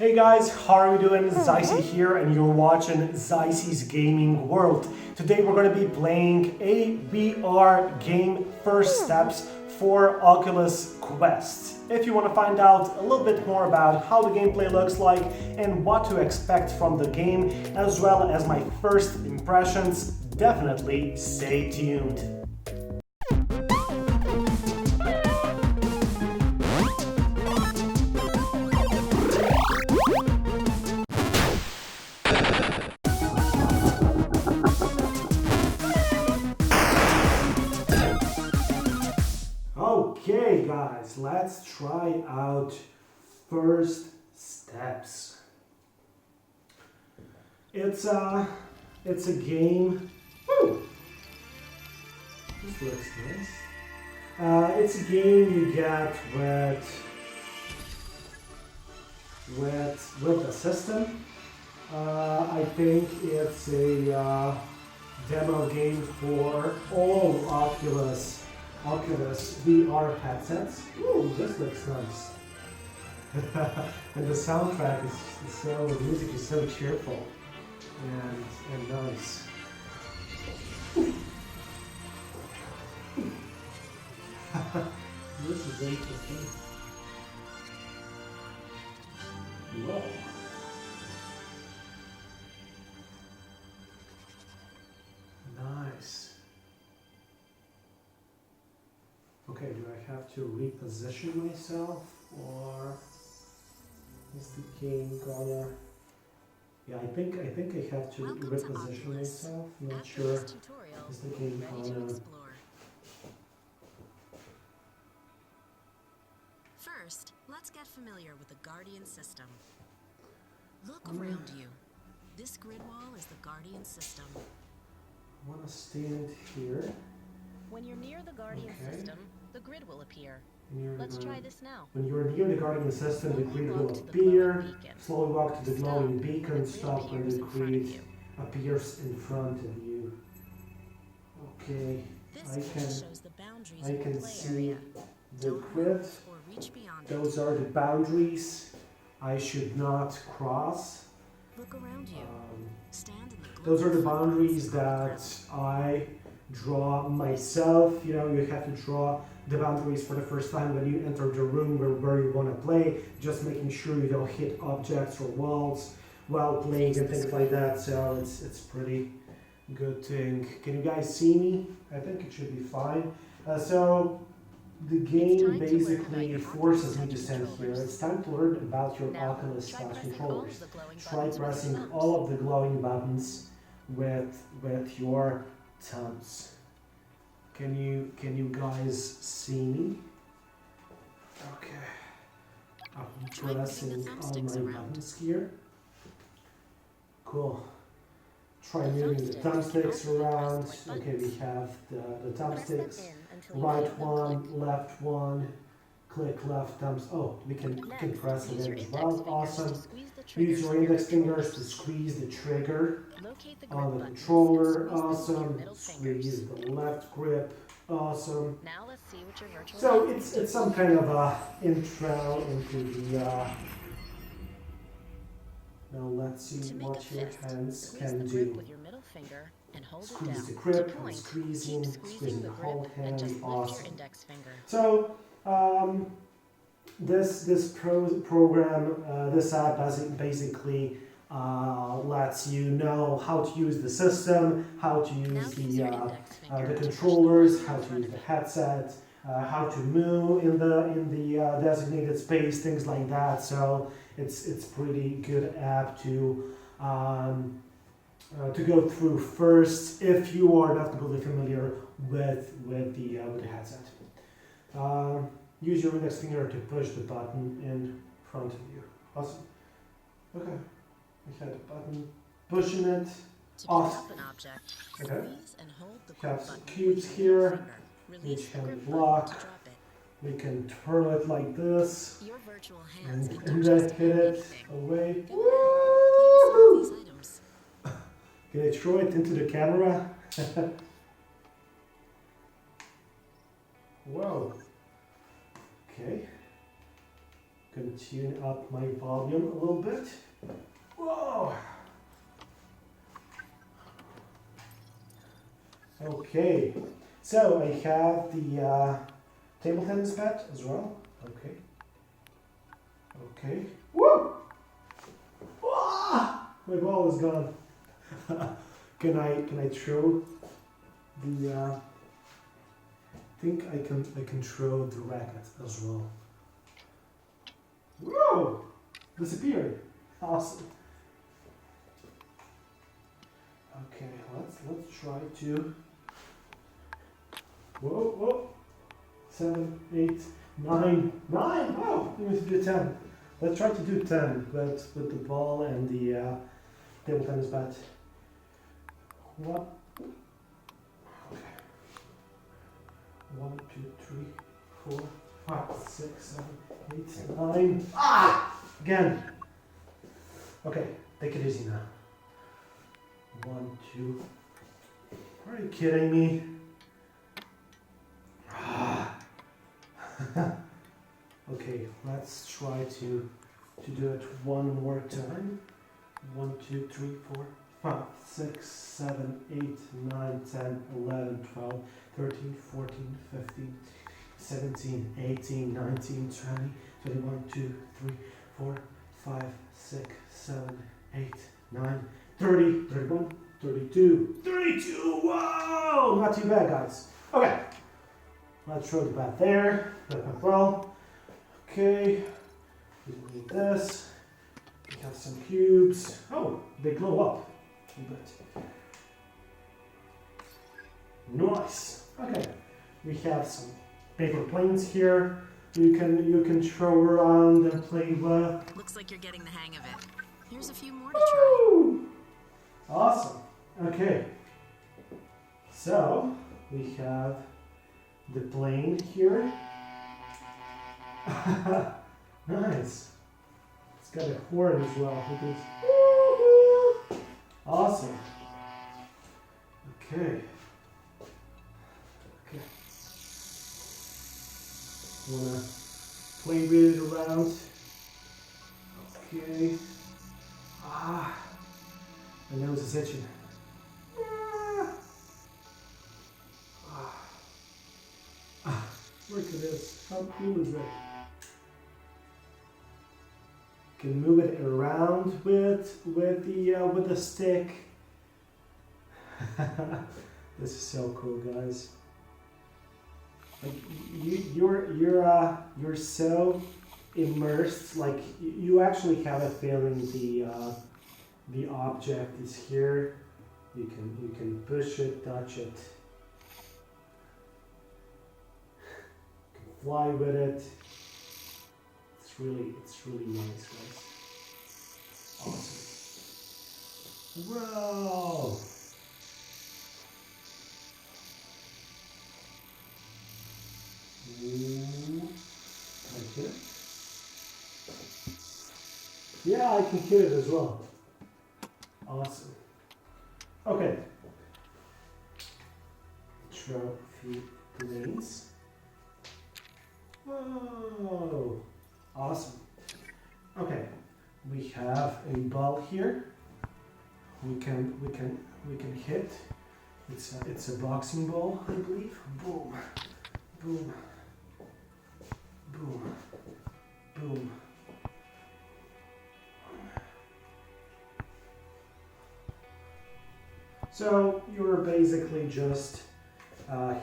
Hey guys, how are you doing? Zicy here and you're watching Zicy's Gaming World. Today we're going to be playing a VR game, First Steps for Oculus Quest. If you want to find out a little bit more about how the gameplay looks like and what to expect from the game, as well as my first impressions, definitely stay tuned. Okay guys, let's try out First Steps. It's a game. Woo! This looks nice. It's a game you get with a system. I think it's a demo game for all Oculus VR headsets. Ooh, this looks nice. And the soundtrack is the music is so cheerful and nice. This is interesting. Whoa. Nice. Okay, do I have to reposition myself, or is the game gonna? Yeah, I think I have to reposition myself. Not sure. Is the game gonna? First, let's get familiar with the Guardian system. Look around you. This grid wall is the Guardian system. I want to stand here. When you're near the Guardian system, the grid will appear. Let's try this now. When you're near the Guardian system, the grid will appear. Slowly walk to the glowing beacon. Stop when the grid appears in front of you. Okay, I can see the grid. Those are the boundaries I should not cross. Look around you. Those are the boundaries that I draw myself. You know, you have to draw the boundaries for the first time when you enter the room where you want to play, just making sure you don't hit objects or walls while playing and things like that. So it's pretty good thing. Can you guys see me? I think it should be fine. So the game basically forces me to stand here. It's time to learn about your Oculus controllers. Try pressing all of the glowing buttons with your thumbs. Can you guys see me? Okay. I'm pressing all my buttons here. Cool. Try moving the thumbsticks around. Okay, we have the thumbsticks. Right one, left one. Click left thumbs. Oh, we can press it in as well. Awesome. Use your index fingers to squeeze the trigger on the controller. Awesome. Squeeze the left grip. Awesome. So it's some kind of a intro into the. Now let's see what your hands can do. Squeeze the grip, squeezing the whole hand. Awesome. So this program, this app basically lets you know how to use the system, how to use the controllers, how to use the headset, how to move in the designated space, things like that. So it's pretty good app to go through first if you are not completely familiar with the headset. Use your index finger to push the button in front of you. Awesome. Okay. We had a button pushing it. Awesome. Okay. We have some cubes here, which can block. We can turn it like this and then hit it away. Woo! Can I throw it into the camera? Whoa. Okay. Gonna tune up my volume a little bit. Whoa! Okay, so I have the table tennis bat as well. Okay. Okay. Woo! Ah! My ball is gone. Can I throw the? I think I can throw the racket as well. Whoa! Disappeared. Awesome. Okay, let's try to. Whoa! 7, 8, 9. Wow! We need to do 10. Let's try to do 10, but with the ball and the table tennis bat. What? Okay. 1, 2, 3, 4, 5, 6, 7, 8, 9. Ah! Again. Okay, take it easy now. 1, 2. Are you kidding me? Okay, let's try to do it one more time. 1, 2, 3, 4, 5, 6, 7, 8, 9, 10, 11, 12, 13, 14, 15, 17, 18, 19, 20, 21, 2, 3, 4, 5, 6, 7, 8, 9, 30, 31, 32, 32! Whoa! Not too bad, guys. Okay. Let's throw the bat there. That went well. Okay. We need this. We have some cubes. Oh, they glow up a bit. Nice. Okay. We have some paper planes here. You can throw around and play with. Looks like you're getting the hang of it. Here's a few more to try. Woo! Awesome. Okay. So we have the plane here. Nice. It's got a horn as well. Look at this. Awesome. Okay. Okay. Wanna play with it around. Okay. Ah. My nose is itching. Look at this. How cool is that? Can move it around with the stick. This is so cool, guys. Like you're so immersed. Like you actually have a feeling the object is here. You can push it, touch it. Fly with it. It's really nice, guys. Awesome. Whoa! Ooh. Can I hit it? Yeah, I can hit it as well. Awesome. Okay. Throw a few planes. Whoa! Awesome. Okay, we have a ball here. We can hit. It's a boxing ball, I believe. Boom, boom, boom, boom. So you're basically just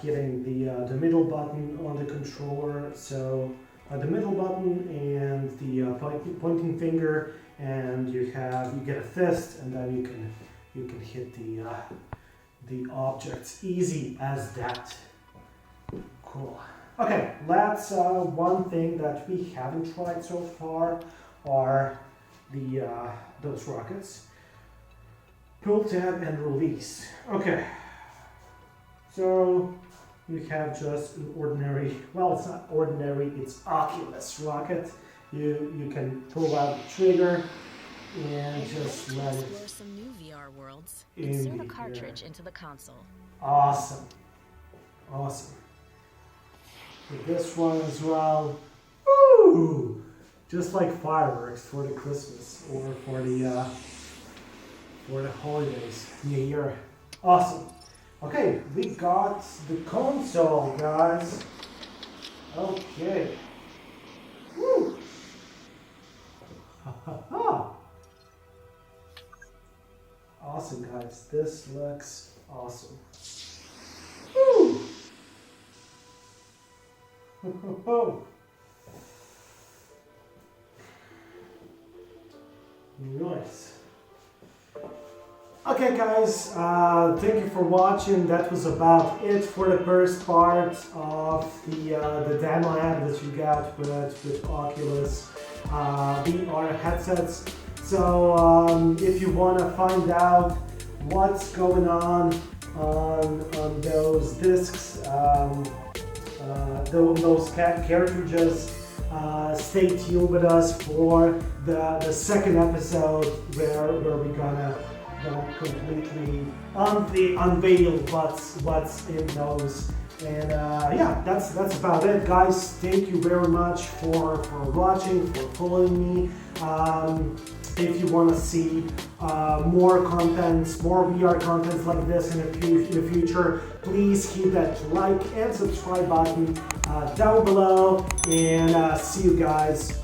hitting the middle button on the controller. So the middle button and the pointing finger, and you get a fist, and then you can hit the objects. Easy as that. Cool. Okay, that's one thing that we haven't tried so far are those rockets. Pull tab and release. Okay. So we have just an ordinary, well, it's not ordinary, it's Oculus rocket. You can pull out the trigger and just let it explore some new VR worlds. in Insert the a cartridge air. into the console. Awesome. Awesome. With this one as well. Ooh! just like fireworks for the Christmas or for the holidays, New Year. Awesome. Okay, we got the console, guys. Okay. Woo! Ha ha ha! Awesome, guys. This looks awesome. Woo! Nice. Okay, guys, thank you for watching. That was about it for the first part of the demo app that you got with Oculus VR headsets. So if you want to find out what's going on those discs, those cartridges, stay tuned with us for the second episode where we're gonna completely unveil what's in those. And yeah, that's about it, guys. Thank you very much for watching, for following me. If you want to see more contents, more VR contents like this in the future, please hit that like and subscribe button down below, and see you guys